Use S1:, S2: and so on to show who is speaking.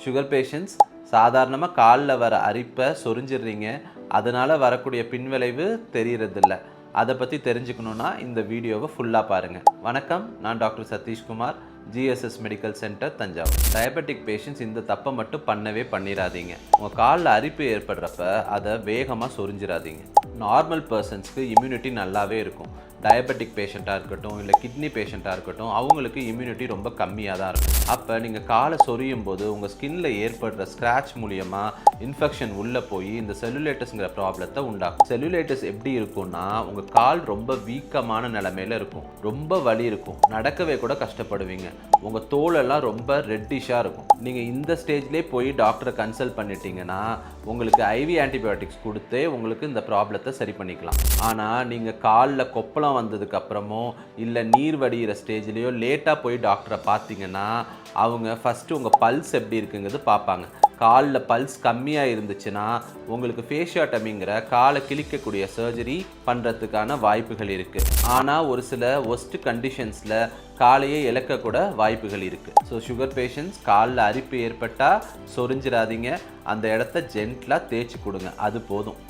S1: Sugar patients சாதாரணமாக காலில் வர அரிப்பை சொரிஞ்சிடுறீங்க, அதனால் வரக்கூடிய பின்விளைவு தெரியறதில்ல. அதை பற்றி தெரிஞ்சுக்கணுன்னா இந்த வீடியோவை ஃபுல்லாக பாருங்கள். வணக்கம், நான் doctor Satishkumar, GSS medical centre, Thanjavur. Diabetic patients இந்த தப்பை மட்டும் பண்ணிடாதீங்க. உங்கள் காலில் அரிப்பு ஏற்படுறப்ப அதை வேகமாக சொரிஞ்சிடாதீங்க. நார்மல் பர்சன்ஸ்க்கு இம்யூனிட்டி நல்லாவே இருக்கும். டயபெட்டிக் பேஷண்ட்டாக இருக்கட்டும், இல்லை கிட்னி பேஷண்ட்டாக இருக்கட்டும், அவங்களுக்கு இம்யூனிட்டி ரொம்ப கம்மியாக தான் இருக்கும். அப்போ நீங்கள் காலை சொரியும் போது உங்கள் ஸ்கின்ல ஏற்படுற ஸ்க்ராட்ச் மூலியமாக இன்ஃபெக்ஷன் உள்ளே போய் இந்த செல்லுலைட்டிஸ்ங்கிற ப்ராப்ளத்தை உண்டாகும். செல்லுலைட்டிஸ் எப்படி இருக்கும்னா, உங்கள் கால் ரொம்ப வீக்கமான நிலைமையில இருக்கும், ரொம்ப வலி இருக்கும், நடக்கவே கூட கஷ்டப்படுவீங்க, உங்கள் தோலெல்லாம் ரொம்ப ரெட்டிஷாக இருக்கும். நீங்கள் இந்த ஸ்டேஜ்லேயே போய் டாக்டரை கன்சல்ட் பண்ணிட்டீங்கன்னா உங்களுக்கு ஐவி ஆன்டிபயோட்டிக்ஸ் கொடுத்தே உங்களுக்கு இந்த ப்ராப்ளத்தை சரி பண்ணிக்கலாம். ஆனால் நீங்கள் காலில் கொப்பளம் வந்ததுக்கப்புறமோ இல்லை நீர் வடிகிற ஸ்டேஜ்லேயோ லேட்டாக போய் டாக்டரை பார்த்தீங்கன்னா அவங்க ஃபஸ்ட்டு உங்கள் பல்ஸ் எப்படி இருக்குங்கிறது பார்ப்பாங்க. காலில் பல்ஸ் கம்மியாக இருந்துச்சுன்னா உங்களுக்கு ஃபேஷியோட்டமிங்கிற காலை கிழிக்கக்கூடிய சர்ஜரி பண்ணுறதுக்கான வாய்ப்புகள் இருக்குது. ஆனால் ஒரு சில ஒஸ்ட் கண்டிஷன்ஸில் காலையே இழக்கக்கூட வாய்ப்புகள் இருக்குது. ஸோ சுகர் பேஷண்ட்ஸ் காலில் அரிப்பு ஏற்பட்டால் சொரிஞ்சிடாதீங்க, அந்த இடத்த ஜென்ட்லாக தேய்ச்சி கொடுங்க, அது போதும்.